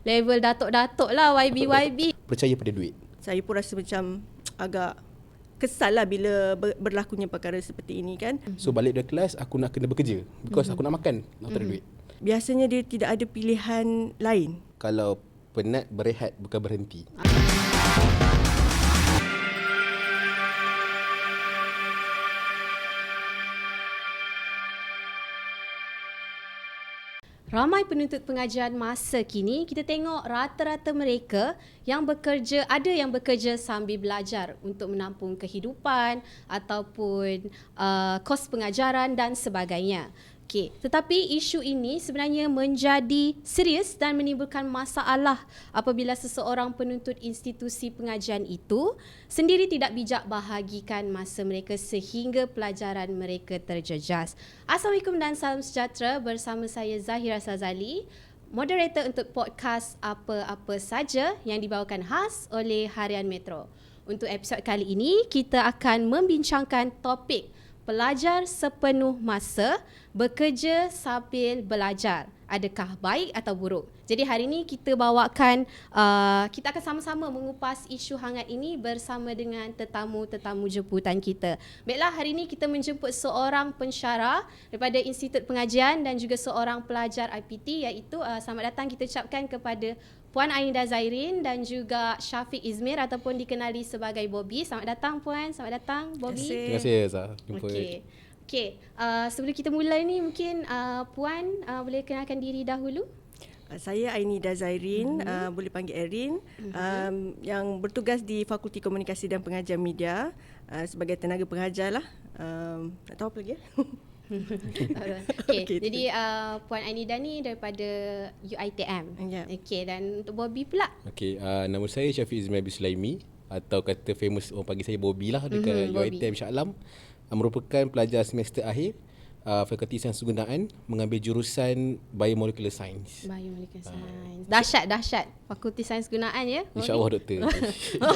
Level datuk-datuk lah YB. Percaya pada duit. Saya pun rasa macam agak kesal lah bila berlakunya perkara seperti ini kan. So balik dari kelas, aku nak kena bekerja because aku nak makan, nak ada duit. Biasanya dia tidak ada pilihan lain. Kalau penat, berehat bukan berhenti. Ramai penuntut pengajian masa kini, kita tengok rata-rata mereka yang bekerja, ada yang bekerja sambil belajar untuk menampung kehidupan ataupun kos pengajaran dan sebagainya. Okey, tetapi isu ini sebenarnya menjadi serius dan menimbulkan masalah apabila seseorang penuntut institusi pengajian itu sendiri tidak bijak bahagikan masa mereka sehingga pelajaran mereka terjejas. Assalamualaikum dan salam sejahtera, bersama saya Zahira Sazali, moderator untuk podcast Apa-Apa Saja yang dibawakan khas oleh Harian Metro. Untuk episod kali ini, kita akan membincangkan topik pelajar sepenuh masa, bekerja sambil belajar. Adakah baik atau buruk? Jadi hari ini kita bawakan, kita akan sama-sama mengupas isu hangat ini bersama dengan tetamu-tetamu jemputan kita. Baiklah, hari ini kita menjemput seorang pensyarah daripada Institut Pengajian dan juga seorang pelajar IPT, iaitu selamat datang kita ucapkan kepada Puan Ainida Zairin dan juga Syafiq Izmir ataupun dikenali sebagai Bobby. Selamat datang Puan, selamat datang Bobby. Terima kasih Zah. Okey. Sebelum kita mula ni mungkin Puan boleh kenalkan diri dahulu. Saya Ainida Zairin, boleh panggil Erin, yang bertugas di Fakulti Komunikasi dan Pengajian Media sebagai tenaga pengajar lah. Tak tahu apa lagi ya? Okay. Jadi Puan Ainida ni daripada UiTM. Okey, dan untuk Bobby pula. Okey, nama saya Syafiq Izmir bin Sulaimi, atau kata famous orang panggil saya Bobby lah dekat UiTM Shah Alam. Merupakan pelajar semester akhir Fakulti Sains Kegunaan, mengambil jurusan Biomolecular Science. Biomolecular Science. Dahsyat Fakulti Sains Kegunaan ya. InsyaAllah doktor.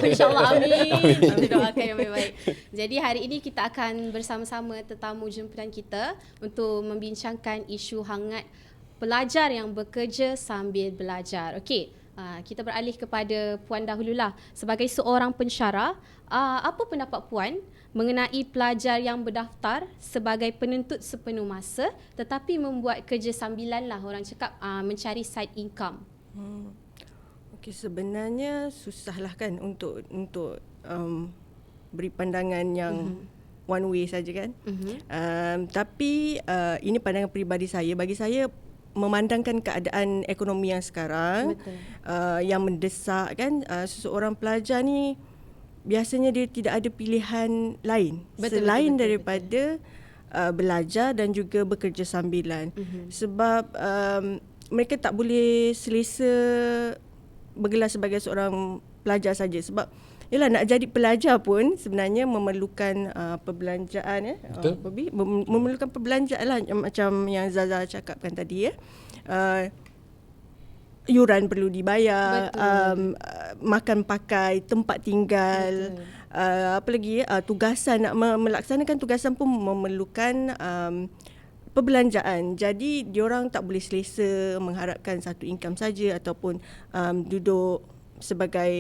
InsyaAllah, amin. Kita doakan yang baik-baik. Jadi hari ini kita akan bersama-sama tetamu jemputan kita untuk membincangkan isu hangat pelajar yang bekerja sambil belajar. Okey, kita beralih kepada Puan dahululah. Sebagai seorang pensyarah, apa pendapat Puan mengenai pelajar yang berdaftar sebagai penuntut sepenuh masa tetapi membuat kerja sambilan lah, orang cakap mencari side income? Okey, sebenarnya susahlah kan untuk beri pandangan yang one way saja kan. Tapi ini pandangan peribadi saya. Bagi saya, memandangkan keadaan ekonomi yang sekarang, yang mendesak kan, seseorang pelajar ni biasanya dia tidak ada pilihan lain selain daripada belajar dan juga bekerja sambilan. Sebab mereka tak boleh selesa bergelar sebagai seorang pelajar saja. Sebab yalah, nak jadi pelajar pun sebenarnya memerlukan perbelanjaan ya. Bobby, memerlukan perbelanjaan lah, macam yang Zaza cakapkan tadi ya. Yuran perlu dibayar, makan pakai, tempat tinggal, apa lagi tugasan, nak melaksanakan tugasan pun memerlukan perbelanjaan. Jadi diorang tak boleh selesa mengharapkan satu income saja ataupun duduk sebagai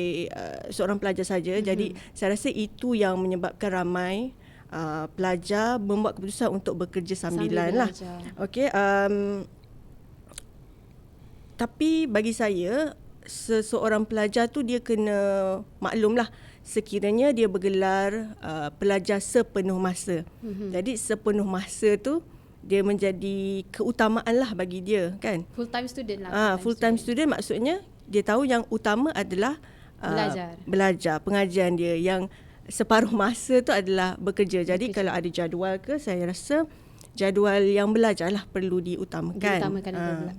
seorang pelajar saja. Jadi saya rasa itu yang menyebabkan ramai pelajar membuat keputusan untuk bekerja sambilan lah. Okey, tapi bagi saya, seseorang pelajar tu dia kena maklumlah sekiranya dia bergelar pelajar sepenuh masa. Jadi sepenuh masa tu dia menjadi keutamaan lah bagi dia kan. Full time student lah. Full time student maksudnya dia tahu yang utama adalah belajar pengajian dia, yang separuh masa tu adalah bekerja. Jadi kalau ada jadual ke, saya rasa jadual yang belajar lah perlu diutamakan.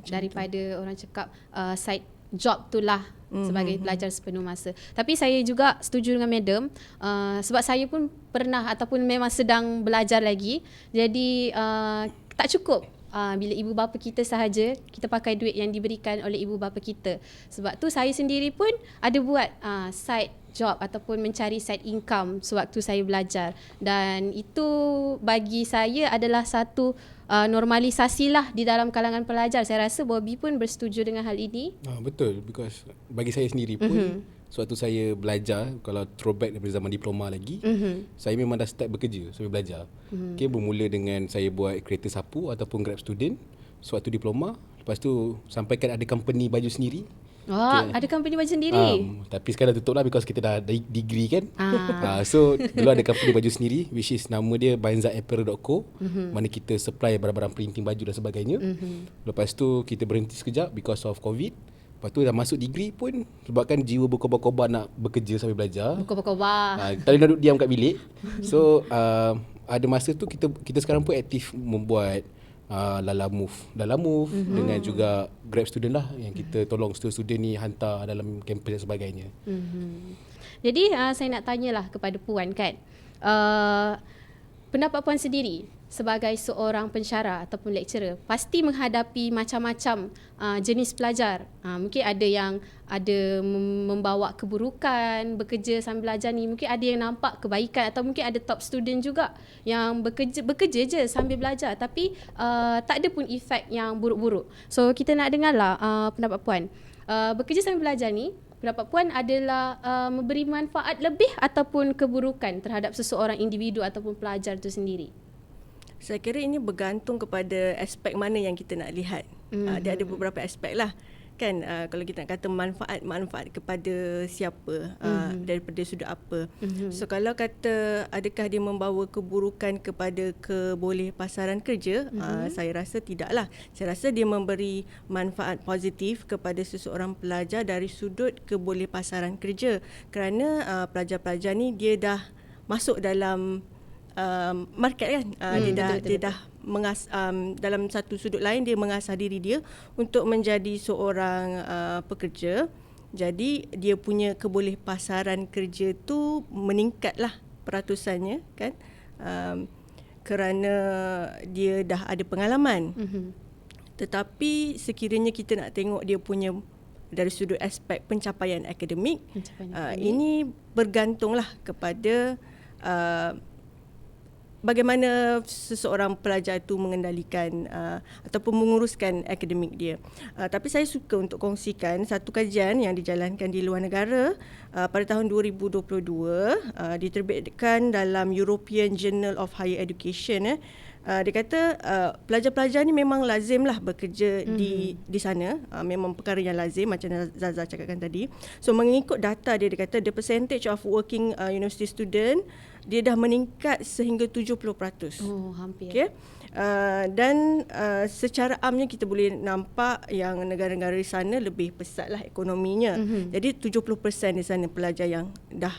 Daripada orang cakap side job tu lah sebagai pelajar sepenuh masa. Tapi saya juga setuju dengan madam, sebab saya pun pernah ataupun memang sedang belajar lagi. Jadi tak cukup bila ibu bapa kita sahaja kita pakai duit yang diberikan oleh ibu bapa kita. Sebab tu saya sendiri pun ada buat side job ataupun mencari side income sewaktu saya belajar, dan itu bagi saya adalah satu normalisasi lah di dalam kalangan pelajar. Saya rasa Bobby pun bersetuju dengan hal ini. Betul, because bagi saya sendiri pun sewaktu saya belajar, kalau throwback daripada zaman diploma lagi, saya memang dah start bekerja sambil belajar. Okay, bermula dengan saya buat kereta sapu ataupun Grab student sewaktu diploma. Lepas tu sampaikan ada company baju sendiri. Ada company baju sendiri. Tapi sekarang dah tutup lah because kita dah degree kan. So dulu ada company baju sendiri, which is nama dia banzapparel.co, mana kita supply barang-barang printing baju dan sebagainya. Lepas tu kita berhenti sekejap because of COVID. Lepas tu dah masuk degree pun, sebabkan jiwa berkobar-kobar nak bekerja sambil belajar. Berkobar-kobar. Tak boleh duduk diam kat bilik. So ada masa tu kita sekarang pun aktif membuat Lala Move dengan juga Grab student lah, yang kita tolong student ni hantar dalam kampus dan sebagainya. Jadi saya nak tanyalah kepada Puan kan, pendapat Puan sendiri sebagai seorang pensyarah ataupun lecturer pasti menghadapi macam-macam jenis pelajar. Mungkin ada yang membawa keburukan bekerja sambil belajar ni, mungkin ada yang nampak kebaikan, atau mungkin ada top student juga yang bekerja je sambil belajar tapi tak ada pun efek yang buruk-buruk. So kita nak dengarlah pendapat Puan. Bekerja sambil belajar ni, pendapat Puan adalah memberi manfaat lebih ataupun keburukan terhadap seseorang individu ataupun pelajar itu sendiri? Saya kira ini bergantung kepada aspek mana yang kita nak lihat. Dia ada beberapa aspek lah. Kan, kalau kita nak kata manfaat kepada siapa, daripada sudut apa. So kalau kata adakah dia membawa keburukan kepada kebolehpasaran kerja, saya rasa tidaklah. Saya rasa dia memberi manfaat positif kepada seseorang pelajar dari sudut kebolehpasaran kerja. Kerana pelajar-pelajar ni dia dah masuk dalam market kan. Dia dah dalam satu sudut lain dia mengasah diri dia untuk menjadi seorang pekerja. Jadi dia punya kebolehpasaran kerja tu meningkatlah peratusannya kan, kerana dia dah ada pengalaman. Tetapi sekiranya kita nak tengok dia punya dari sudut aspek pencapaian akademik, ini bergantunglah kepada bagaimana seseorang pelajar itu mengendalikan ataupun menguruskan akademik dia. Tapi saya suka untuk kongsikan satu kajian yang dijalankan di luar negara pada tahun 2022, diterbitkan dalam European Journal of Higher Education. Dia kata pelajar-pelajar ni memang lazimlah bekerja di sana, memang perkara yang lazim macam Zaza cakapkan tadi. So mengikut data dia kata the percentage of working university student dia dah meningkat sehingga 70%. Hampir. Okay. Dan secara amnya kita boleh nampak yang negara-negara di sana lebih pesatlah ekonominya. Jadi 70% di sana pelajar yang dah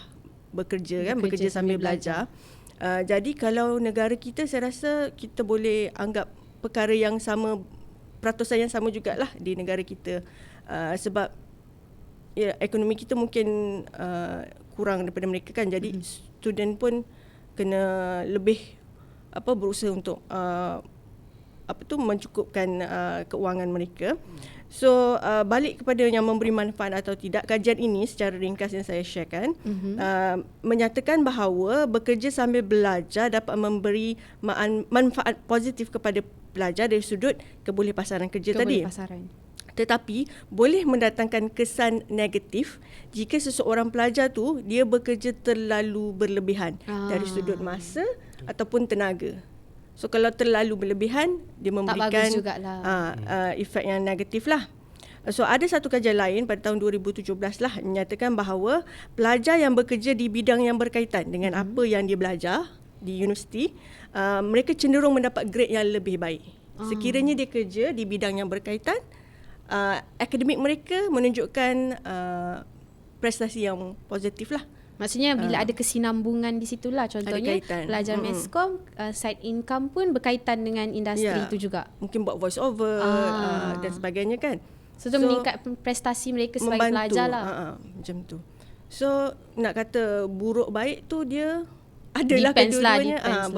bekerja sambil belajar. Jadi kalau negara kita, saya rasa kita boleh anggap perkara yang sama, peratusan yang sama jugalah di negara kita. Sebab ekonomi kita mungkin kurang daripada mereka kan. Jadi student pun kena lebih berusaha untuk mencukupkan keuangan mereka. So balik kepada yang memberi manfaat atau tidak, kajian ini secara ringkas yang saya sharekan menyatakan bahawa bekerja sambil belajar dapat memberi manfaat positif kepada pelajar dari sudut kebolehpasaran kerja tadi. Tetapi boleh mendatangkan kesan negatif jika seseorang pelajar tu dia bekerja terlalu berlebihan dari sudut masa ataupun tenaga. So kalau terlalu berlebihan, dia memberikan efek yang negatif lah. So ada satu kajian lain pada tahun 2017 lah menyatakan bahawa pelajar yang bekerja di bidang yang berkaitan dengan apa yang dia belajar di universiti, mereka cenderung mendapat grade yang lebih baik. Sekiranya dia kerja di bidang yang berkaitan, akademik mereka menunjukkan prestasi yang positif lah. Maksudnya bila ada kesinambungan di situlah. Contohnya pelajar Meskom, side income pun berkaitan dengan industri itu juga. Mungkin buat voice over dan sebagainya kan. So meningkat prestasi mereka sebagai pelajar lah. Macam tu. So nak kata buruk baik tu dia adalah depends lah, kedua-duanya depends lah.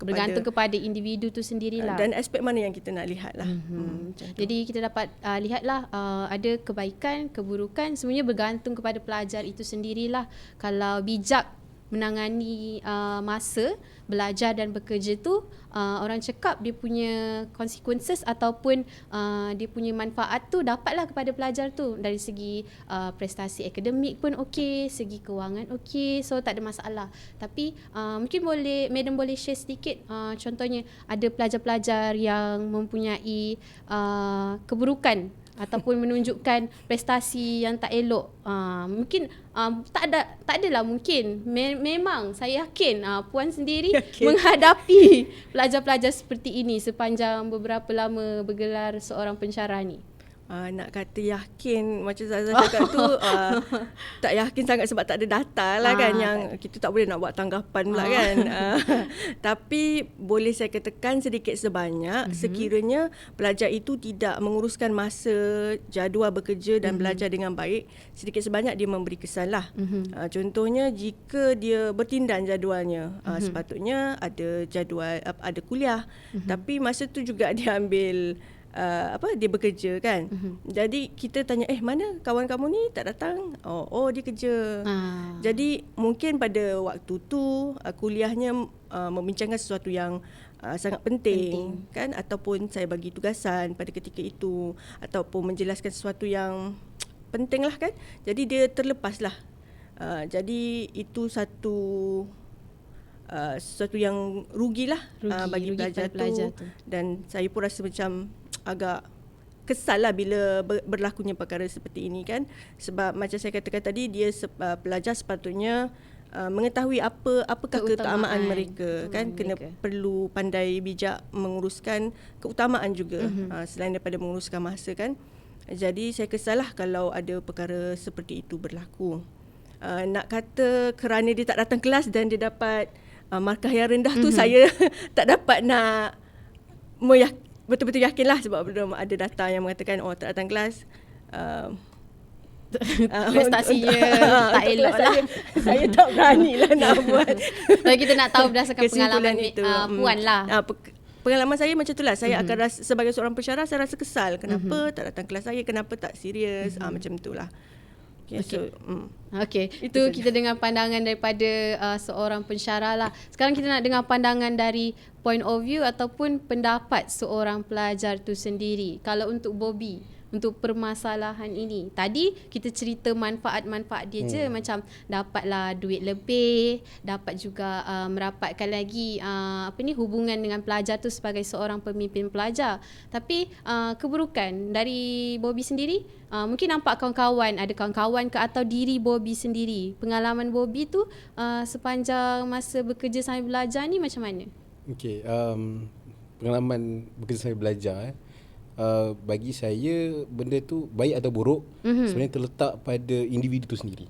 bergantung kepada individu tu sendirilah. dan aspek mana yang kita nak lihat lah. Jadi kita dapat lihatlah ada kebaikan, keburukan, semuanya bergantung kepada pelajar itu sendirilah. Kalau bijak menangani masa belajar dan bekerja tu, orang cakap dia punya consequences ataupun dia punya manfaat tu dapatlah kepada pelajar tu, dari segi prestasi akademik pun okey, segi kewangan okey, so tak ada masalah. Tapi mungkin Madam boleh share sedikit, contohnya ada pelajar-pelajar yang mempunyai keburukan ataupun menunjukkan prestasi yang tak elok. Mungkin tak adalah mungkin. Memang saya yakin puan sendiri menghadapi pelajar-pelajar seperti ini sepanjang beberapa lama bergelar seorang pensyarah ni. Nak kata yakin macam Zaza cakap tu tak yakin sangat sebab tak ada data lah kan, yang kita tak boleh nak buat tanggapan pula kan. Tapi boleh saya katakan sedikit sebanyak sekiranya pelajar itu tidak menguruskan masa, jadual bekerja dan belajar dengan baik, sedikit sebanyak dia memberi kesan lah. Contohnya jika dia bertindan jadualnya, sepatutnya ada jadual, ada kuliah, tapi masa tu juga dia ambil dia bekerja kan. Jadi kita tanya, mana kawan kamu ni tak datang? Oh dia kerja. Jadi mungkin pada waktu tu kuliahnya membincangkan sesuatu yang sangat penting kan, ataupun saya bagi tugasan pada ketika itu, ataupun menjelaskan sesuatu yang penting lah kan. Jadi dia terlepas lah. Jadi itu sesuatu yang rugilah bagi pelajar tu. Dan saya pun rasa macam agak kesal lah bila berlakunya perkara seperti ini kan. Sebab macam saya katakan tadi, dia pelajar sepatutnya mengetahui apakah keutamaan mereka kan. Kena perlu pandai bijak menguruskan keutamaan juga, selain daripada menguruskan masa kan. Jadi saya kesal lah kalau ada perkara seperti itu berlaku. Nak kata kerana dia tak datang kelas dan dia dapat markah yang rendah tu, saya tak dapat nak betul-betul yakin lah, sebab belum ada data yang mengatakan tak datang kelas prestasinya tak elok lah. Saya tak berani lah nak buat. Jadi kita nak tahu berdasarkan pengalaman puan lah. Pengalaman saya macam itulah. Saya akan rasa, sebagai seorang pensyarah, saya rasa kesal. Kenapa tak datang kelas saya? Kenapa tak serius? Macam itulah. Itu kita dengar pandangan daripada seorang pensyarah lah. Sekarang kita nak dengar pandangan dari point of view ataupun pendapat seorang pelajar tu sendiri. Kalau untuk Bobby, untuk permasalahan ini, tadi kita cerita manfaat-manfaat dia je, macam dapatlah duit lebih, dapat juga merapatkan lagi hubungan dengan pelajar tu sebagai seorang pemimpin pelajar. Tapi keburukan dari Bobby sendiri, mungkin nampak ada kawan-kawan ke atau diri Bobby sendiri, pengalaman Bobby tu sepanjang masa bekerja sambil belajar ni macam mana? Pengalaman bekerja sambil belajar bagi saya, benda tu baik atau buruk sebenarnya terletak pada individu tu sendiri.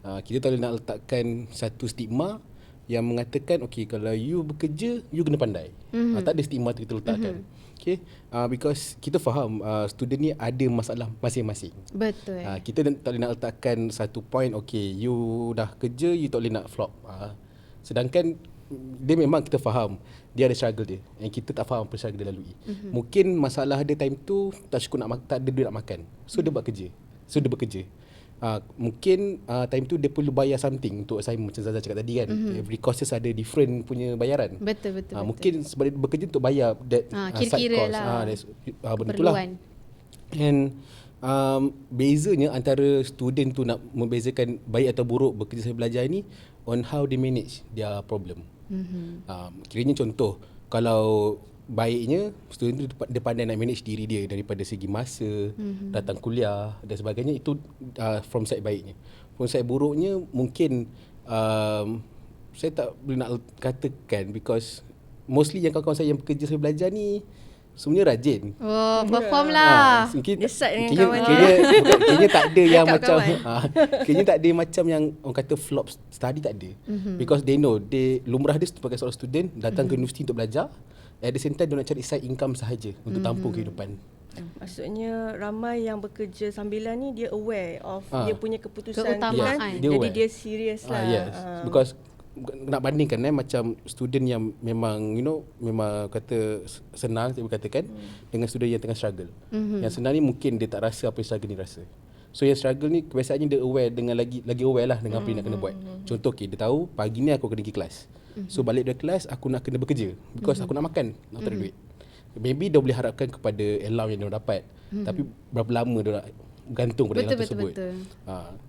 Kita tak boleh nak letakkan satu stigma yang mengatakan kalau you bekerja, you kena pandai. Tak ada stigma tu kita letakkan. Because kita faham student ni ada masalah masing-masing. Betul. Kita tak boleh nak letakkan satu point, you dah kerja, you tak boleh nak flop. Sedangkan dia memang kita faham dia ada struggle dia, yang kita tak faham apa struggle dia lalui. Mungkin masalah dia time tu tak cukup tak ada duit nak makan, so dia buat kerja, so dia bekerja. Mungkin time tu dia perlu bayar something untuk assignment, macam Zaza cakap tadi kan. Every courses ada different punya bayaran. Betul. Mungkin sebab dia bekerja untuk bayar that side cost lah, benda tu lah. And bezanya antara student tu, nak membezakan baik atau buruk bekerja sambil belajar ni, on how they manage their problem. Kiranya contoh, kalau baiknya student tu dia pandai nak manage diri dia daripada segi masa, datang kuliah dan sebagainya, itu from side baiknya. From side buruknya mungkin saya tak boleh nak katakan, because mostly yang kawan-kawan saya yang bekerja sambil belajar ni semuanya rajin. Perform lah. Kayaknya tak ada yang macam kayaknya tak ada macam yang orang kata flop study, tak ada. Because they know, lumrah dia sebagai seorang student datang ke universiti untuk belajar, at the same time dia nak cari side income sahaja untuk tampung kehidupan. Maksudnya ramai yang bekerja sambilan ni dia aware of dia punya keputusan keutamaan. kan. Jadi dia serius lah. Yes. Because nak bandingkan macam student yang memang memang kata senang saya katakan dengan student yang tengah struggle. Yang senang ni mungkin dia tak rasa apa yang struggle ni rasa. So yang struggle ni kebiasaannya dia aware dengan lagi aware lah dengan apa yang nak kena buat. Contoh dia tahu pagi ni aku kena pergi kelas. So balik dari kelas aku nak kena bekerja because aku nak makan, nak tak ada duit. Maybe dia boleh harapkan kepada allowance yang dia dapat. Tapi berapa lama dia nak bergantung pada allowance tersebut.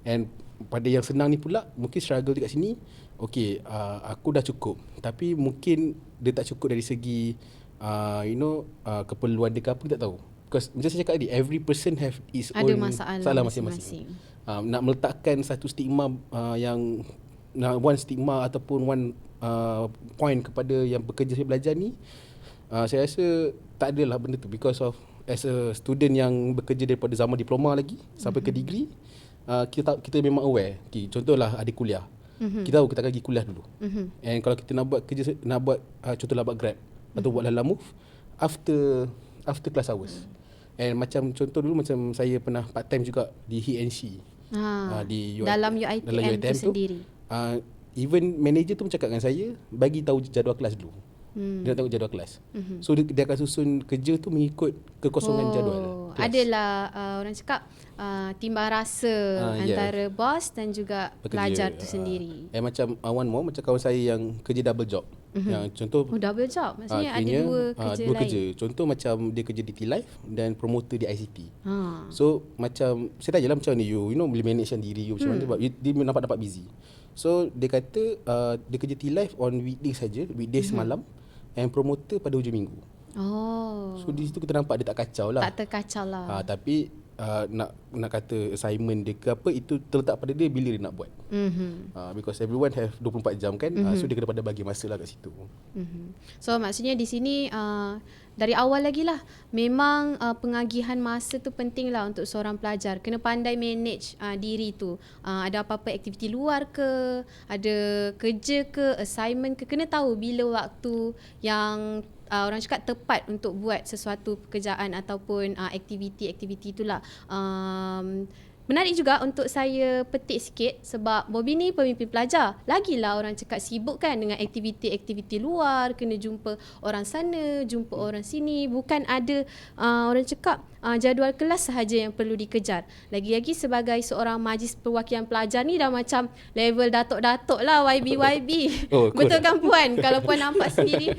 And pada yang senang ni pula mungkin struggle dekat sini. Okay, aku dah cukup. Tapi mungkin dia tak cukup dari segi keperluan dia ke apa, kita tak tahu. Because macam saya cakap tadi, every person have his ada own masalah masing-masing. Nak meletakkan satu stigma one stigma ataupun one point kepada yang bekerja saya belajar ni, saya rasa tak adalah benda tu. Because of as a student yang bekerja daripada zaman diploma lagi sampai ke degree, kita memang aware. Okay, contohlah adik kuliah. Kita tahu kita akan pergi kuliah dulu. And kalau kita nak buat kerja, nak buat contohlah buat Grab atau buat Lala Move after class hours. And macam contoh dulu macam saya pernah part time juga di He&She. Di dalam UiTM tu sendiri. Even manager tu bercakap dengan saya, bagi tahu jadual kelas dulu. Dia nak tahu jadual kelas. So dia akan susun kerja tu mengikut kekosongan jadual kelas. Adalah orang cakap timbang rasa antara bos dan juga pelajar tu sendiri. Macam one more, macam kawan saya yang kerja double job. Yang contoh double job maksudnya ada dua kerja lain. Contoh macam dia kerja di T-Life dan promoter di ICT. So macam saya tanya lah macam ni you boleh manage diri you macam mana sebab dia nampak busy. So dia kata dia kerja T-Life on weekdays saja, weekdays malam, and promoter pada hujung minggu. So di situ kita nampak dia tak kacau lah. Tak terkacau lah. Tapi nak kata assignment dia ke apa, itu terletak pada dia bila dia nak buat. Because everyone have 24 jam kan. So dia kena pada bagi masa lah kat situ. So maksudnya di sini dari awal lagi lah memang pengagihan masa tu penting lah untuk seorang pelajar. Kena pandai manage diri tu. Ada apa-apa aktiviti luar ke, ada kerja ke, assignment ke, kena tahu bila waktu yang orang cakap tepat untuk buat sesuatu pekerjaan ataupun aktiviti-aktiviti itulah. Menarik juga untuk saya petik sikit sebab Bobby ni pemimpin pelajar. Lagilah orang cakap sibuk kan dengan aktiviti-aktiviti luar, kena jumpa orang sana, jumpa orang sini. Bukan ada orang cakap jadual kelas sahaja yang perlu dikejar. Lagi-lagi sebagai seorang majlis perwakilan pelajar ni dah macam level datuk-datuk lah, YB. Betul kan Puan? Kalau Puan nampak sendiri,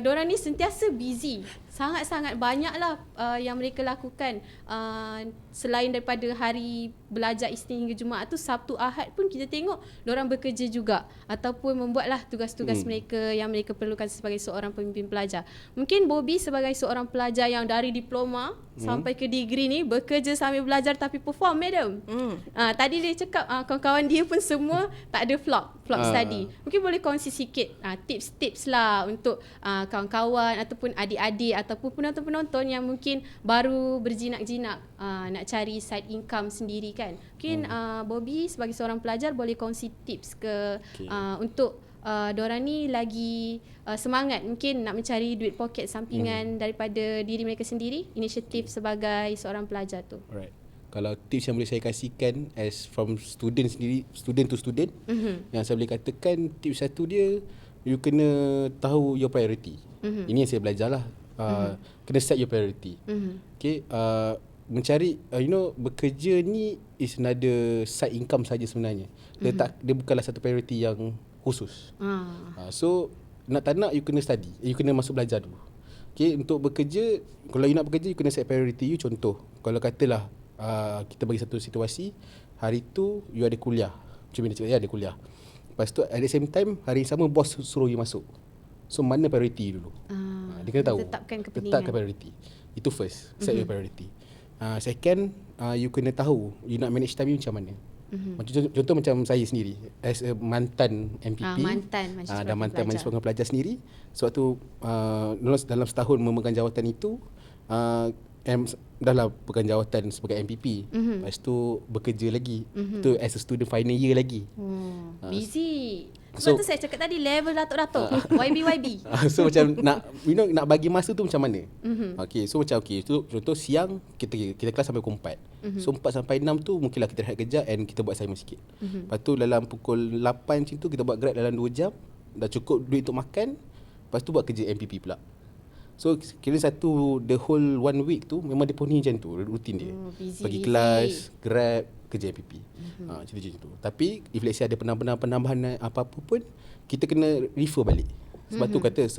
diorang ni sentiasa busy. Sangat-sangat banyaklah yang mereka lakukan. Selain daripada hari belajar Isnin hingga Jumaat tu, Sabtu Ahad pun kita tengok diorang bekerja juga ataupun membuatlah tugas-tugas mereka yang mereka perlukan sebagai seorang pemimpin pelajar. Mungkin Bobby sebagai seorang pelajar yang dari diploma sampai ke degree ni bekerja sambil belajar tapi perform, madam. Tadi dia cakap kawan-kawan dia pun semua tak ada flop study. Mungkin boleh kongsi sikit tips-tips lah untuk kawan-kawan ataupun adik-adik ataupun penonton-penonton yang mungkin baru berjinak-jinak nak cari side income sendiri kan. Mungkin Bobby sebagai seorang pelajar boleh kongsi tips ke untuk diorang ni lagi semangat mungkin nak mencari duit poket sampingan daripada diri mereka sendiri, inisiatif sebagai seorang pelajar tu. Alright. Kalau tips yang boleh saya kasihkan as from student sendiri, student to student, yang saya boleh katakan tips satu dia, you kena tahu your priority. Ini yang saya belajar lah. Kena set your priority. Okay, mencari bekerja ni is another side income saja sebenarnya. Dia bukanlah satu priority yang khusus. So nak tak nak you kena study, you kena masuk belajar dulu. Okay, untuk bekerja, kalau you nak bekerja you kena set priority you. Contoh, kalau katalah kita bagi satu situasi, hari tu you ada kuliah, macam dia cakap ada kuliah, lepas tu at the same time hari sama bos suruh you masuk. So mana priority dulu? Dia kena tahu, tetapkan kepentingan, priority. Itu first, set your priority. Second, you kena tahu you nak manage time you macam mana. Contoh macam saya sendiri as a mantan MPP, dan mantan majlis perwakilan pelajar sendiri, sewaktu dalam setahun memegang jawatan itu, dah lah pegang jawatan sebagai MPP. Lepas tu bekerja lagi. Tu as a student final year lagi. Busy. So- Sebab tu saya cakap tadi level datuk-datuk. YB. So macam nak bagi masa tu macam mana? Okay, so macam tu contoh siang kita kelas sampai pukul 4. So 4 sampai 6 tu mungkinlah kita rehat kejap and kita buat assignment sikit. Lepas tu dalam pukul 8 macam tu kita buat grad dalam 2 jam. Dah cukup duit untuk makan. Lepas tu buat kerja MPP pula. So kira the whole 1 week tu memang dia penuhi macam tu, rutin dia. Pergi kelas, grab, kerja MPP. Cerita-cerita tu. Tapi if let's say ada penambahan apa-apa pun, kita kena refer balik. Sebab tu kata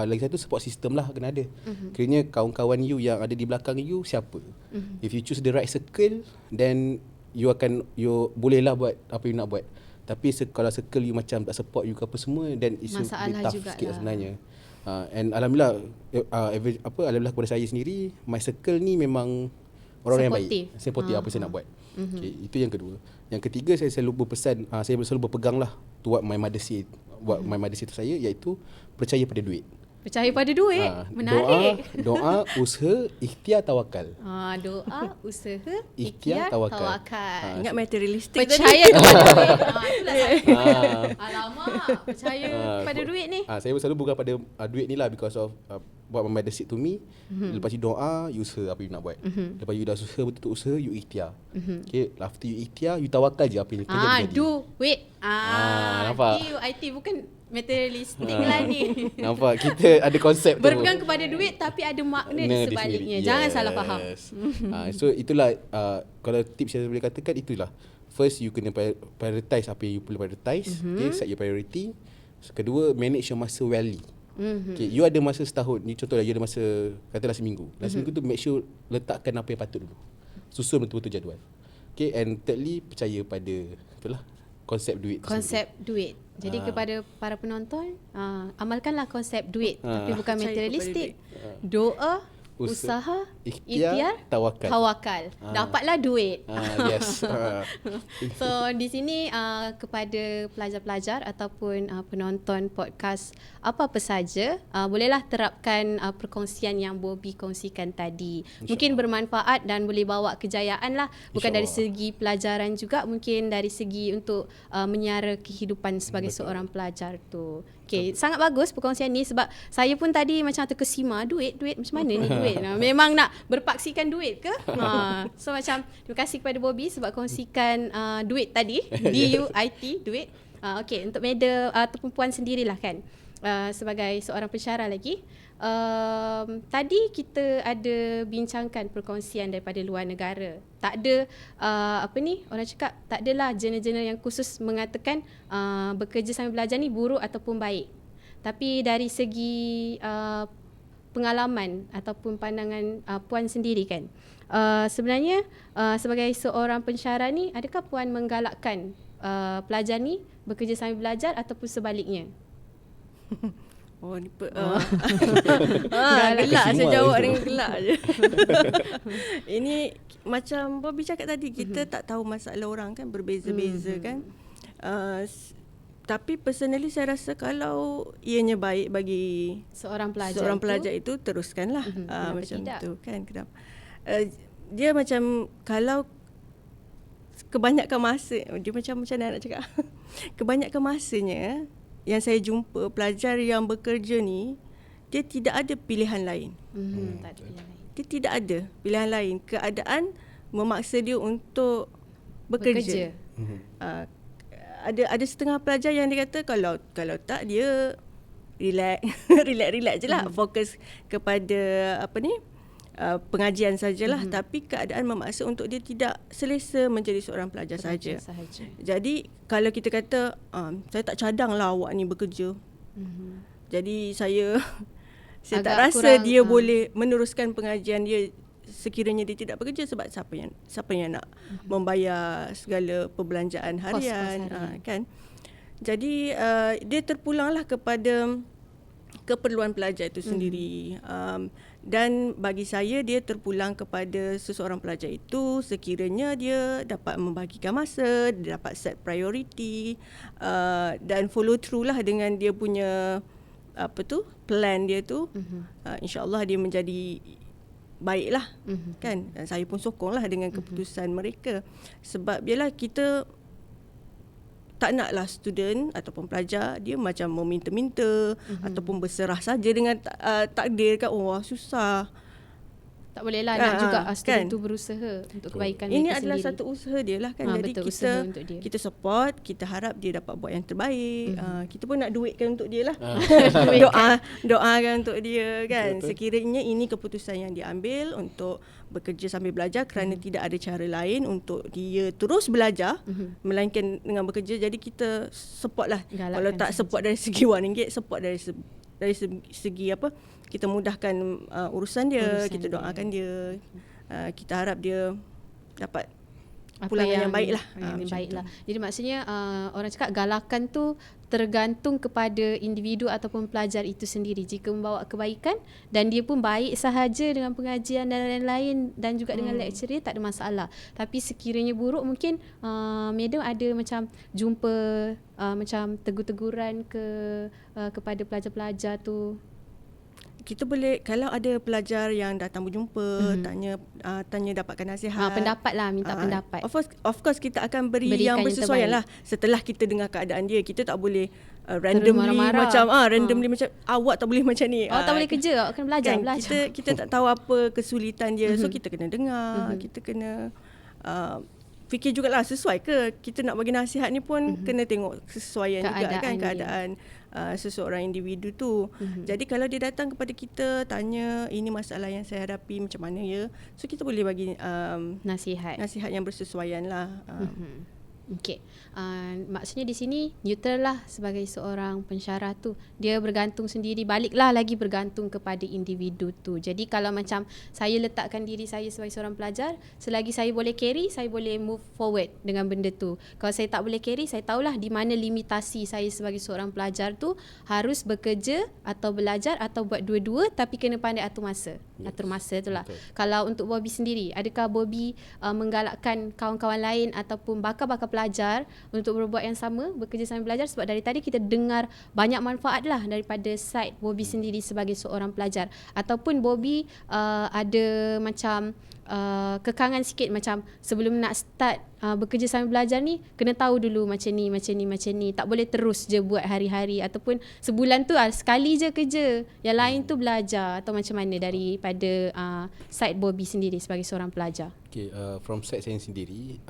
lagi satu support system lah kena ada. Kiranya kawan-kawan you yang ada di belakang you siapa. If you choose the right circle, then you bolehlah buat apa you nak buat. Tapi kalau circle you macam tak support you ke apa semua, then it's a bit tough sikit sebenarnya. And alhamdulillah alhamdulillah kepada saya sendiri, my circle ni memang orang yang baik, supportive apa saya nak buat. Okay, itu yang kedua. Yang ketiga, saya selalu berpesan, saya selalu berpegang lah to what my mother say to saya, iaitu percaya pada duit. Percaya pada duit. Menarik. Doa, usaha, ikhtiar, tawakal. Doa, usaha, ikhtiar, tawakal. Ingat materialistik Percaya kepada duit. Itulah saya. Alamak, percaya pada duit ni. Saya selalu bukan pada duit ni lah, because of what my mother said to me. Lepas you doa, you usaha apa you nak buat. Lepas you dah usaha betul-betul usaha, you ikhtiar. Okay, after you ikhtiar, you tawakal je apa yang terjadi. Duit. Nampak? IT bukan materialistik lah ni. Nampak? Kita ada konsep tu. Berpegang kepada duit tapi ada makna di sebaliknya. Jangan salah faham. So itulah kalau tips yang saya boleh katakan, itulah. First, you kena prioritize apa yang you perlu prioritize. Okay, set your priority. Kedua, manage your masa wellly. Okay, you ada masa setahun. Ni contohlah, you ada masa katalah seminggu. Dalam seminggu tu make sure letakkan apa yang patut dulu. Susun betul-betul jadual. Okay, and thirdly, percaya pada itulah konsep duit. Duit. Jadi kepada para penonton, amalkanlah konsep duit tapi bukan materialistik. Doa, usaha, ikhtiar, tawakal. Dapatlah duit. Yes. So di sini kepada pelajar-pelajar ataupun penonton podcast apa-apa saja, bolehlah terapkan perkongsian yang Bobby kongsikan tadi. Mungkin bermanfaat dan boleh bawa kejayaan lah. Bukan dari segi pelajaran juga, mungkin dari segi untuk menyiara kehidupan sebagai seorang pelajar tu. Okay, sangat bagus perkongsian ni sebab saya pun tadi macam terkesima, duit macam mana ni duit. Memang nak berpaksikan duit ke? So macam terima kasih kepada Bobby sebab kongsikan duit tadi, DUIT, duit. Okay, untuk Meda ataupun Puan sendirilah kan, sebagai seorang pensyarah lagi. Tadi kita ada bincangkan perkongsian daripada luar negara. Tak ada orang cakap tak adalah jurnal-jurnal yang khusus mengatakan bekerja sambil belajar ni buruk ataupun baik. Tapi dari segi pengalaman ataupun pandangan Puan sendiri kan, sebenarnya sebagai seorang pensyarah ni, adakah Puan menggalakkan pelajar ni bekerja sambil belajar ataupun sebaliknya? Gelak saya jawab dengan gelak je. Ini macam Bobby cakap tadi, kita tak tahu masalah orang kan, berbeza-beza kan. Tapi personally saya rasa kalau ianya baik bagi seorang pelajar itu teruskanlah. Macam tidak? Tu kan, kenapa? Dia macam kalau kebanyakan masa, dia macam mana nak cakap? Kebanyakan masanya yang saya jumpa pelajar yang bekerja ni, dia tidak ada pilihan lain. Tak ada pilihan lain. Dia tidak ada pilihan lain. Keadaan memaksa dia untuk bekerja. Ada setengah pelajar yang dia kata kalau tak dia relax je lah, fokus kepada pengajian sajalah. Tapi keadaan memaksa untuk dia tidak selesa menjadi seorang pelajar saja. Jadi kalau kita kata saya tak cadang lah awak ni bekerja, jadi saya tak rasa dia boleh meneruskan pengajian dia sekiranya dia tidak bekerja. Sebab siapa yang nak membayar segala perbelanjaan harian, kan. Jadi dia terpulanglah kepada keperluan pelajar itu sendiri. Dan bagi saya dia terpulang kepada seseorang pelajar itu sekiranya dia dapat membahagikan masa, dia dapat set priority, dan follow through lah dengan dia punya plan dia tu. InsyaAllah dia menjadi baiklah. Kan? Saya pun sokonglah dengan keputusan mereka. Sebab biarlah kita tak naklah student ataupun pelajar dia macam meminta-minta ataupun berserah saja dengan takdir kan. Wah, susah. Tak bolehlah nak juga student tu berusaha untuk kebaikan mereka sendiri. Ini adalah satu usaha dia lah kan. Jadi kita support, kita harap dia dapat buat yang terbaik. Kita pun nak duitkan untuk dia lah. Doakan untuk dia kan. Sekiranya ini keputusan yang diambil untuk bekerja sambil belajar kerana tidak ada cara lain untuk dia terus belajar melainkan dengan bekerja. Jadi kita support lah. Kalau tak support dari segi RM1, support dari segi apa, kita mudahkan urusan dia, kita doakan dia, kita harap dia dapat pulangan yang baik lah. Jadi maksudnya orang cakap galakan tu tergantung kepada individu ataupun pelajar itu sendiri. Jika membawa kebaikan dan dia pun baik sahaja dengan pengajian dan lain-lain dan juga dengan lecturer, tak ada masalah. Tapi sekiranya buruk, mungkin madam ada macam jumpa macam tegur-teguran kepada pelajar-pelajar tu. Kita boleh, kalau ada pelajar yang datang berjumpa, tanya dapatkan nasihat, pendapat lah, minta pendapat. Of course kita akan berikan yang bersesuaian lah. Setelah kita dengar keadaan dia, kita tak boleh randomly macam randomly macam awak tak boleh macam ni. Awak tak boleh kerja, awak kena belajar. Kita tak tahu apa kesulitan dia. So kita kena dengar, kita kena fikir jugalah sesuai ke kita nak bagi nasihat ni pun kena tengok kesesuaian keadaan juga kan keadaan seseorang individu tu. Jadi kalau dia datang kepada kita tanya ini masalah yang saya hadapi macam mana ya, so kita boleh bagi nasihat yang bersesuaian lah. Okey. Maksudnya di sini neutral lah sebagai seorang pensyarah tu. Dia bergantung sendiri, baliklah lagi bergantung kepada individu tu. Jadi kalau macam saya letakkan diri saya sebagai seorang pelajar, selagi saya boleh carry, saya boleh move forward dengan benda tu. Kalau saya tak boleh carry, saya tahulah di mana limitasi saya sebagai seorang pelajar tu, harus bekerja atau belajar atau buat dua-dua, tapi kena pandai atur masa. Atur masa tu lah. Kalau untuk Bobby sendiri, adakah Bobby menggalakkan kawan-kawan lain ataupun bakal-bakal pelajar untuk berbuat yang sama, bekerja sambil belajar? Sebab dari tadi kita dengar banyak manfaat lah daripada side Bobby sendiri sebagai seorang pelajar. Ataupun Bobby ada macam kekangan sikit, macam sebelum nak start bekerja sambil belajar ni, kena tahu dulu macam ni. Tak boleh terus je buat hari-hari, ataupun sebulan tu sekali je kerja, yang lain tu belajar, atau macam mana daripada side Bobby sendiri sebagai seorang pelajar? Okay, from side saya sendiri,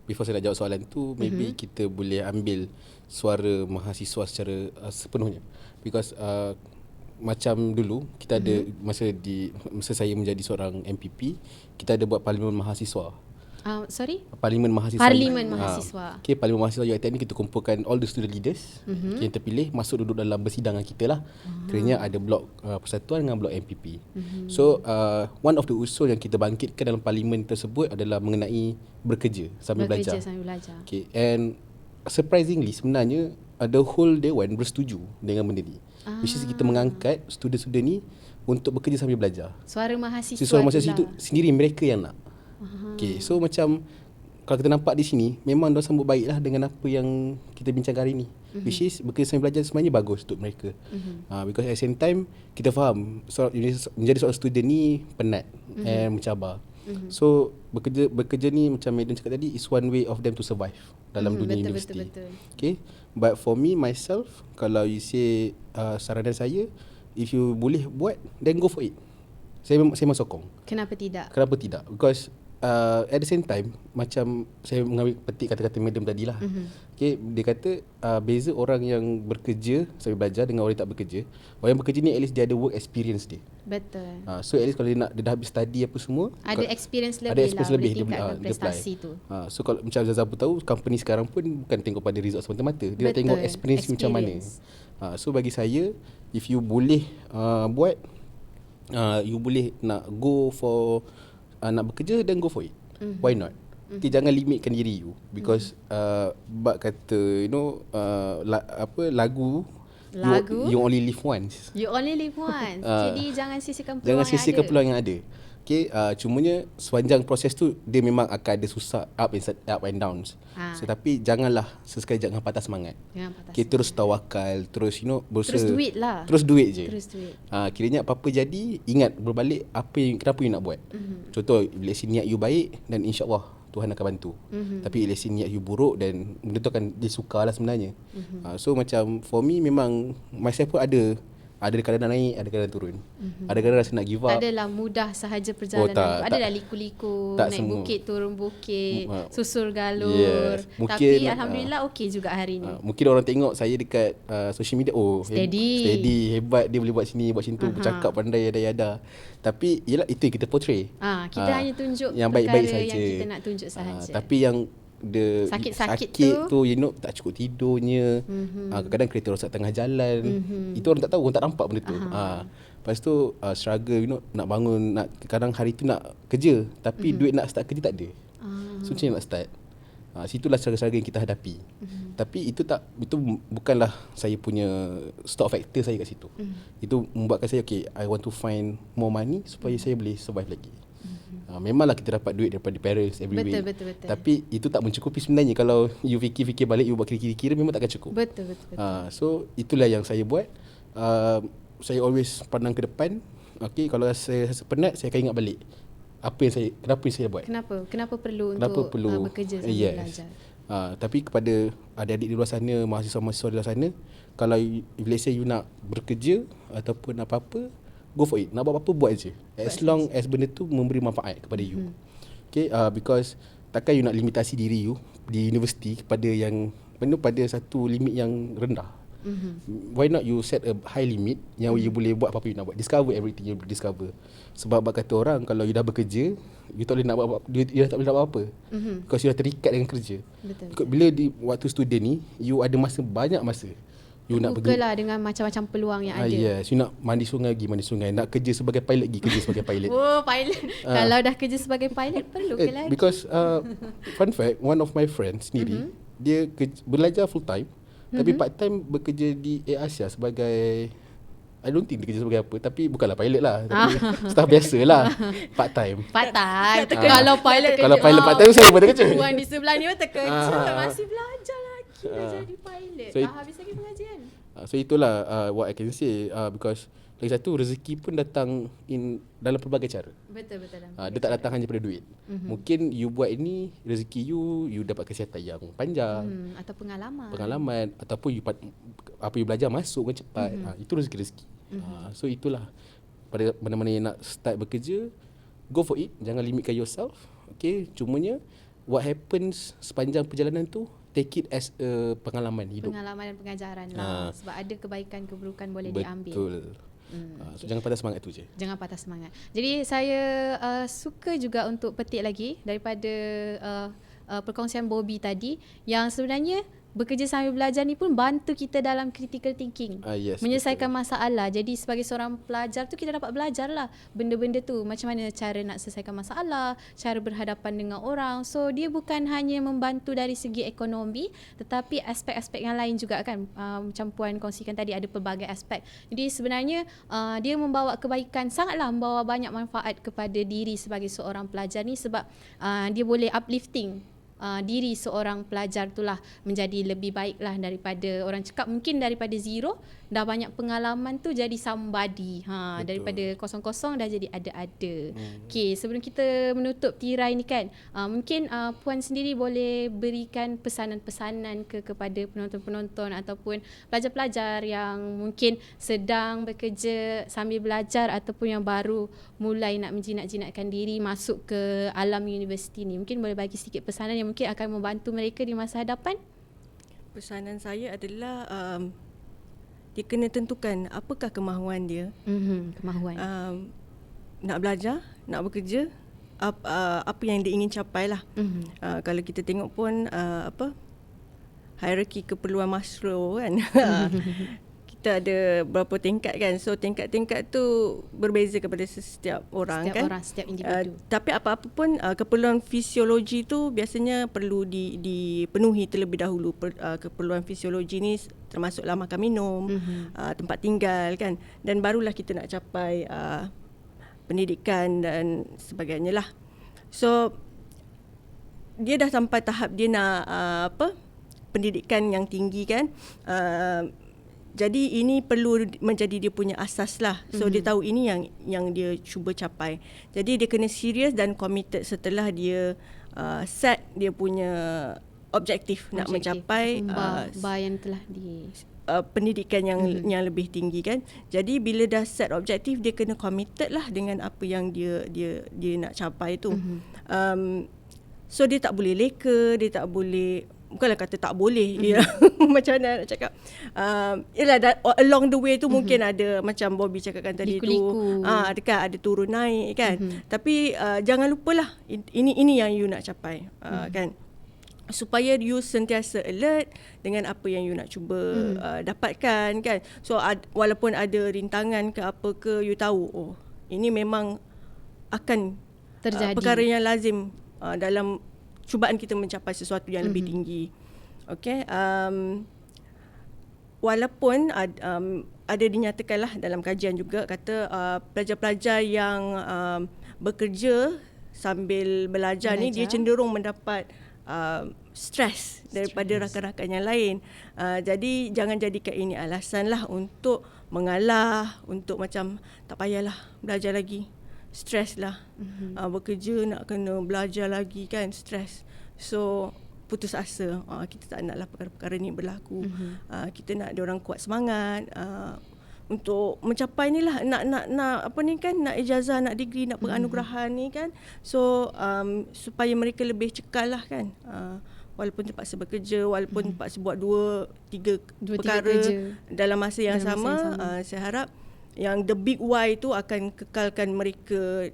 before saya nak jawab soalan tu, maybe kita boleh ambil suara mahasiswa secara sepenuhnya. Because macam dulu kita ada masa saya menjadi seorang MPP, kita ada buat parlimen mahasiswa. Parlimen mahasiswa. Okay, parlimen mahasiswa UiTM ni kita kumpulkan all the student leaders yang terpilih masuk duduk dalam bersidang dengan kita lah. Kiranya ada blok persatuan dengan blok MPP. So one of the usul yang kita bangkitkan dalam parlimen tersebut adalah mengenai bekerja sambil belajar. Okay, and surprisingly sebenarnya the whole Dewan bersetuju dengan benda ni. Which is kita mengangkat student-student ni untuk bekerja sambil belajar. Suara mahasiswa itu sendiri mereka yang nak. Okay, so macam kalau kita nampak di sini, memang dia sambut baiklah dengan apa yang kita bincangkan hari ni. Which is bekerja sambil belajar sebenarnya bagus untuk mereka. Because at the same time kita faham menjadi seorang student ni penat and mencabar. So bekerja ni macam Madam cakap tadi, is one way of them to survive dalam dunia universiti. Okay, but for me myself, kalau you say saranan saya, if you boleh buat, then go for it. Saya memang sokong. Kenapa tidak? Because at the same time, macam saya mengambil petik kata-kata Madam tadi lah. Okay, dia kata beza orang yang bekerja sambil belajar dengan orang yang tak bekerja. Orang yang bekerja ni at least dia ada work experience dia. Betul. So at least kalau dia dah habis study apa semua, ada experience lebih dia tingkatkan prestasi tu. So kalau macam Zaza pun tahu, company sekarang pun bukan tengok pada result semata-mata. Dia nak tengok experience macam mana. So bagi saya, if you boleh buat, you boleh nak go for nak bekerja, then go for it. Why not? Jangan limitkan diri you. Because bab kata lagu you only live once. Jadi jangan sisihkan peluang peluang yang ada. Okay, cumanya sepanjang proses tu dia memang akan ada susah, up and downs. Tetapi janganlah sesekali jangan patah semangat. Okay, terus tawakal, terus berusaha. Terus duit lah. Terus duit je. Terus duit. Kiranya apa-apa jadi, ingat berbalik kenapa you nak buat. Contoh, bila niat you baik dan insya-Allah Tuhan akan bantu. Tapi bila niat you buruk dan benda tu akan disukarlah sebenarnya. So macam for me memang myself pun ada kadang naik, ada kadang turun. Ada kadang rasa nak give up. Tak adalah mudah sahaja perjalanan tu. Adalah liku-liku, naik semua. bukit, turun bukit, susur galur. Yes. Tapi alhamdulillah okey juga hari ni. Mungkin orang tengok saya dekat social media, steady, hebat, dia boleh buat sini, buat sini tu, bercakap pandai, yada-yada. Tapi yelah, itu yang kita portray. Kita hanya tunjuk yang perkara baik-baik saja. yang kita nak tunjuk sahaja. Tapi yang sakit tu tak cukup tidurnya, kadang-kadang kereta rosak tengah jalan, itu orang tak tahu, orang tak nampak benda tu. Lepas tu struggle nak bangun, kadang hari tu nak kerja tapi duit nak start kerja tak ada. So macam mana nak start? Situlah struggle-struggle yang kita hadapi. Tapi itu bukanlah saya punya stop factor saya kat situ. Itu membuatkan saya I want to find more money supaya saya boleh survive lagi. Memanglah kita dapat duit daripada parents every week. Betul. Tapi itu tak mencukupi sebenarnya. Kalau you fikir-fikir balik, you buat kira-kira, memang takkan cukup. Betul. So itulah yang saya buat. Saya always pandang ke depan. Okay, kalau saya rasa penat, saya akan ingat balik kenapa yang saya buat. Kenapa perlu untuk bekerja sambil belajar. Tapi kepada adik-adik di luar sana, mahasiswa-mahasiswa di luar sana, kalau let's say you nak bekerja ataupun apa-apa, go for it. Nak buat apa-apa, buat je. As long as benda tu memberi manfaat kepada you. Okay, because takkan you nak limitasi diri you di universiti pada satu limit yang rendah. Why not you set a high limit yang you boleh buat apa-apa you nak buat. Discover everything you discover. Sebab kata orang, kalau you dah bekerja, you tak boleh nak buat you tak boleh nak buat apa. Because you dah terikat dengan kerja. Betul. Bila di waktu student ni, you ada banyak masa. You nak bukalah dengan macam-macam peluang yang ada. Yes, you nak mandi sungai. Nak kerja sebagai pilot kerja sebagai pilot. Pilot. Kalau dah kerja sebagai pilot, perlu ke lagi? Because fun fact, one of my friends sendiri, dia belajar full time, tapi part time bekerja di Air Asia sebagai, I don't think dia kerja sebagai apa, tapi bukanlah pilot lah, tapi staff biasa lah, part time. Kalau pilot kerja, kalau pilot part time saya pun terkejut. Puan di sebelah ni pun terkejut, masih belajar lagi dah jadi pilot. Habis lagi pengajian. So itulah what I can say, because lagi satu, rezeki pun datang dalam pelbagai cara. Betul. Dia tak datang hanya pada duit. Mungkin you buat ini, rezeki you dapat kesihatan yang panjang, atau pengalaman, ataupun apa you belajar masuk dengan cepat. Itu rezeki. So itulah, pada mana-mana yang nak start bekerja, go for it. Jangan limitkan yourself. Okay, cumanya what happens sepanjang perjalanan tu, take it as a pengalaman hidup. Pengalaman dan pengajaran lah. Sebab ada kebaikan, keburukan boleh diambil. Betul. So jangan patah semangat tu je. Jangan patah semangat. Jadi saya suka juga untuk petik lagi daripada perkongsian Bobby tadi, yang sebenarnya bekerja sambil belajar ni pun bantu kita dalam critical thinking, yes, menyelesaikan masalah. Jadi sebagai seorang pelajar tu, kita dapat belajar lah benda-benda tu, macam mana cara nak selesaikan masalah, cara berhadapan dengan orang. So dia bukan hanya membantu dari segi ekonomi, tetapi aspek-aspek yang lain juga kan. Macam Puan kongsikan tadi, ada pelbagai aspek. Jadi sebenarnya dia membawa kebaikan, sangatlah membawa banyak manfaat kepada diri sebagai seorang pelajar ni, sebab dia boleh uplifting diri seorang pelajar itulah menjadi lebih baik lah, daripada orang cakap mungkin daripada zero dah banyak pengalaman tu jadi somebody, daripada kosong-kosong dah jadi ada-ada. Okay, sebelum kita menutup tirai ni kan, mungkin Puan sendiri boleh berikan pesanan-pesanan kepada penonton-penonton ataupun pelajar-pelajar yang mungkin sedang bekerja sambil belajar ataupun yang baru mulai nak menjinak-jinakkan diri masuk ke alam universiti ni. Mungkin boleh bagi sedikit pesanan yang mungkin akan membantu mereka di masa hadapan. Pesanan saya adalah dia kena tentukan apakah kemahuan dia. Kemahuan. Nak belajar, nak bekerja, apa yang dia ingin capai lah. Kalau kita tengok pun hierarki keperluan Maslow kan. Kita ada berapa tingkat kan. So tingkat-tingkat tu berbeza kepada setiap orang, setiap individu. Tapi apa-apa pun keperluan fisiologi tu biasanya perlu dipenuhi terlebih dahulu. Keperluan fisiologi ni termasuklah makan minum, tempat tinggal kan, dan barulah kita nak capai pendidikan dan sebagainya lah. So dia dah sampai tahap dia nak pendidikan yang tinggi kan. Jadi ini perlu menjadi dia punya asas lah. So dia tahu ini yang dia cuba capai. Jadi dia kena serius dan committed setelah dia set dia punya objektif nak mencapai bar yang telah di pendidikan yang lebih tinggi kan. Jadi bila dah set objektif, dia kena committed lah dengan apa yang dia nak capai tu. So dia tak boleh leka, dia tak boleh, bukanlah kata tak boleh, ya. Macam mana nak cakap, yelah, along the way tu mungkin ada macam Bobby cakapkan tadi tu, ada turun naik kan. Tapi jangan lupalah ini yang you nak capai, kan, supaya you sentiasa alert dengan apa yang you nak cuba dapatkan kan. So walaupun ada rintangan ke apa ke, you tahu ini memang akan terjadi, perkara yang lazim dalam cubaan kita mencapai sesuatu yang lebih tinggi. Okay, walaupun ada dinyatakanlah dalam kajian juga, kata pelajar-pelajar yang bekerja sambil belajar ni, dia cenderung mendapat stres daripada rakan-rakan yang lain. Jadi jangan jadikan ini alasan lah untuk mengalah, untuk macam tak payahlah belajar lagi, stres lah. Bekerja nak kena belajar lagi kan, stres. So putus asa, kita tak naklah perkara-perkara ni berlaku. Kita nak dia orang kuat semangat untuk mencapai ni lah, nak apa ni kan, nak ijazah, nak degree, nak penganugerahan ni kan. So supaya mereka lebih cekal lah kan, walaupun terpaksa bekerja, walaupun terpaksa buat 2-3 perkara dalam masa yang sama. Saya harap yang the big why tu akan kekalkan mereka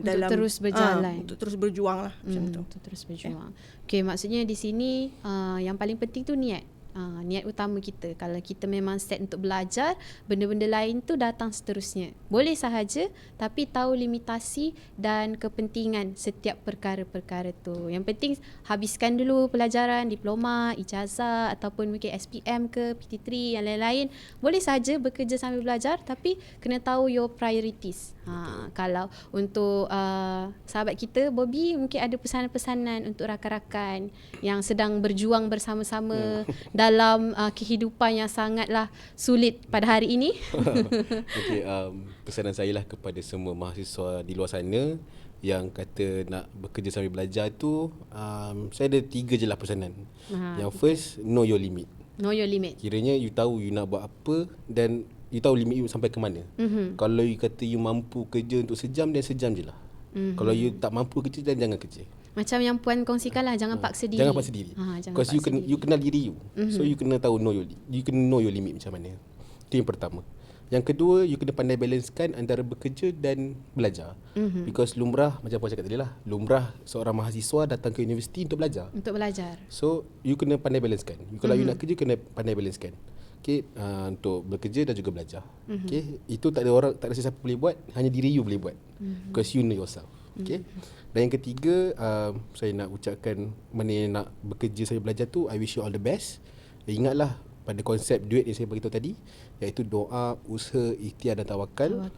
dalam terus berjalan, untuk terus berjuang lah, macam tu. Untuk terus berjuang. Okay, maksudnya di sini yang paling penting tu niat. Niat utama kita. Kalau kita memang set untuk belajar, benda-benda lain tu datang seterusnya. Boleh sahaja, tapi tahu limitasi dan kepentingan setiap perkara-perkara tu. Yang penting habiskan dulu pelajaran, diploma, ijazah ataupun mungkin SPM ke, PT3 yang lain-lain. Boleh sahaja bekerja sambil belajar, tapi kena tahu your priorities. Kalau untuk sahabat kita Bobby, mungkin ada pesanan-pesanan untuk rakan-rakan yang sedang berjuang bersama-sama dalam kehidupan yang sangatlah sulit pada hari ini. Okay, pesanan saya lah kepada semua mahasiswa di luar sana yang kata nak bekerja sambil belajar tu, saya ada 3 je lah pesanan. Yang first, know your limit. Know your limit. Kiranya you tahu you nak buat apa dan you tahu limit you sampai ke mana. Kalau you kata you mampu kerja untuk sejam, dan sejam je lah. Kalau you tak mampu kerja, dan jangan kerja. Macam yang Puan kongsikan lah, jangan paksa diri. Jangan paksa diri. Because you kenal diri you. So you kena tahu you kena know your limit macam mana. Itu yang pertama. Yang kedua, you kena pandai balancekan antara bekerja dan belajar. Because lumrah, macam Puan cakap tadi lah, lumrah seorang mahasiswa datang ke universiti untuk belajar. Untuk belajar. So you kena pandai balancekan. Kalau you nak kerja, kena pandai balancekan. Okay, untuk bekerja dan juga belajar. Okay, itu tak ada siapa boleh buat, hanya diri you boleh buat. Because you know yourself. Okay. Dan yang ketiga, saya nak ucapkan mana yang nak bekerja sambil belajar tu, I wish you all the best. Ingatlah pada konsep duit yang saya beritahu tadi, iaitu doa, usaha, ikhtiar dan tawakal.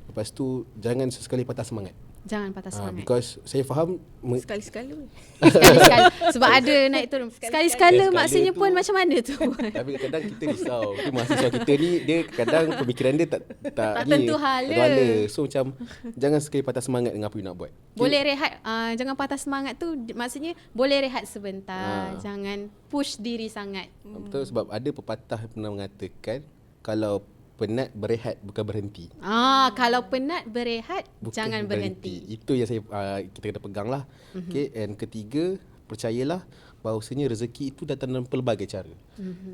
Lepas tu jangan sesekali patah semangat. Jangan patah semangat. Because saya faham sekali-sekala. Sekali-sekala. Sebab ada naik turun. Sekali-sekala maksudnya pun macam mana tu? Tapi kadang-kadang kita risau. Mahasiswa kita ni, dia kadang pemikiran dia tak tentu hala. So macam jangan sekali patah semangat dengan apa you nak buat. Boleh rehat. Jangan patah semangat tu maksudnya boleh rehat sebentar. Jangan push diri sangat. Betul, sebab ada pepatah pernah mengatakan, kalau penat berehat bukan berhenti. Kalau penat berehat bukan jangan berhenti. Itu yang kita kena pegang lah. Okay, and ketiga, percayalah bahawasanya rezeki itu datang dalam pelbagai cara.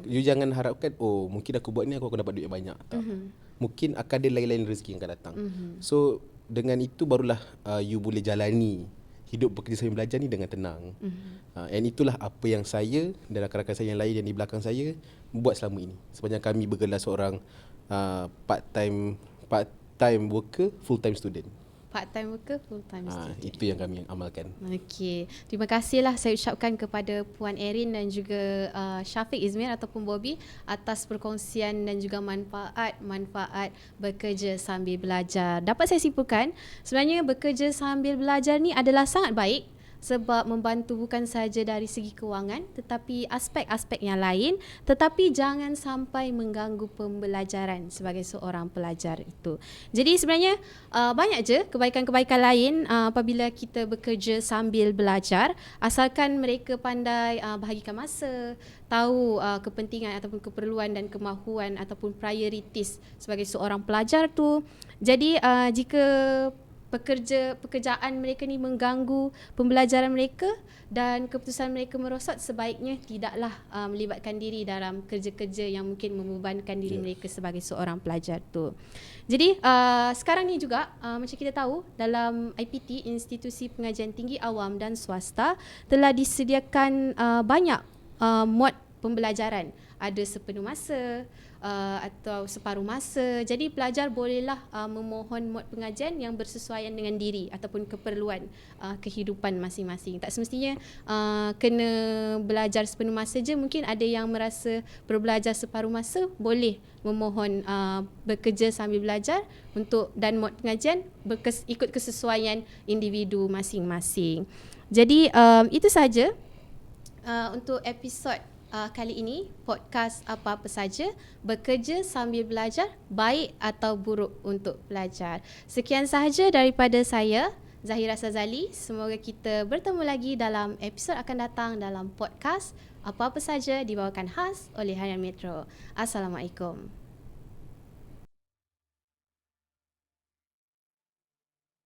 You jangan harapkan, mungkin aku buat ni aku akan dapat duit banyak. Tak. Mungkin akan ada lain-lain rezeki yang akan datang. So dengan itu barulah you boleh jalani hidup bekerja sambil belajar ni dengan tenang. And itulah apa yang saya dan rakan-rakan saya yang lain yang di belakang saya buat selama ini. Sepanjang kami bergelar seorang part-time worker, full-time student. part time worker, full time student. Itu yang kami amalkan. Okey, terima kasihlah saya ucapkan kepada Puan Erin dan juga Syafiq Izmir ataupun Bobby atas perkongsian dan juga manfaat bekerja sambil belajar. Dapat saya simpulkan, sebenarnya bekerja sambil belajar ni adalah sangat baik sebab membantu bukan sahaja dari segi kewangan tetapi aspek-aspek yang lain, tetapi jangan sampai mengganggu pembelajaran sebagai seorang pelajar itu. Jadi sebenarnya banyak je kebaikan-kebaikan lain apabila kita bekerja sambil belajar, asalkan mereka pandai bahagikan masa, tahu kepentingan ataupun keperluan dan kemahuan ataupun priorities sebagai seorang pelajar tu. Jadi jika pekerjaan mereka ni mengganggu pembelajaran mereka dan keputusan mereka merosot, sebaiknya tidaklah melibatkan diri dalam kerja-kerja yang mungkin membebankan diri mereka sebagai seorang pelajar tu. Jadi sekarang ni juga macam kita tahu, dalam IPT, Institusi Pengajian Tinggi Awam dan Swasta, telah disediakan banyak mod pembelajaran. Ada sepenuh masa atau separuh masa. Jadi pelajar bolehlah memohon mod pengajian yang bersesuaian dengan diri ataupun keperluan kehidupan masing-masing. Tak semestinya kena belajar sepenuh masa je. Mungkin ada yang merasa berbelajar separuh masa, boleh memohon bekerja sambil belajar dan mod pengajian ikut kesesuaian individu masing-masing. Jadi itu sahaja untuk episod kali ini, podcast Apa-Apa Saja, bekerja sambil belajar, baik atau buruk untuk pelajar. Sekian sahaja daripada saya, Zahira Sazali. Semoga kita bertemu lagi dalam episod akan datang dalam podcast Apa-Apa Saja, dibawakan khas oleh Harian Metro. Assalamualaikum.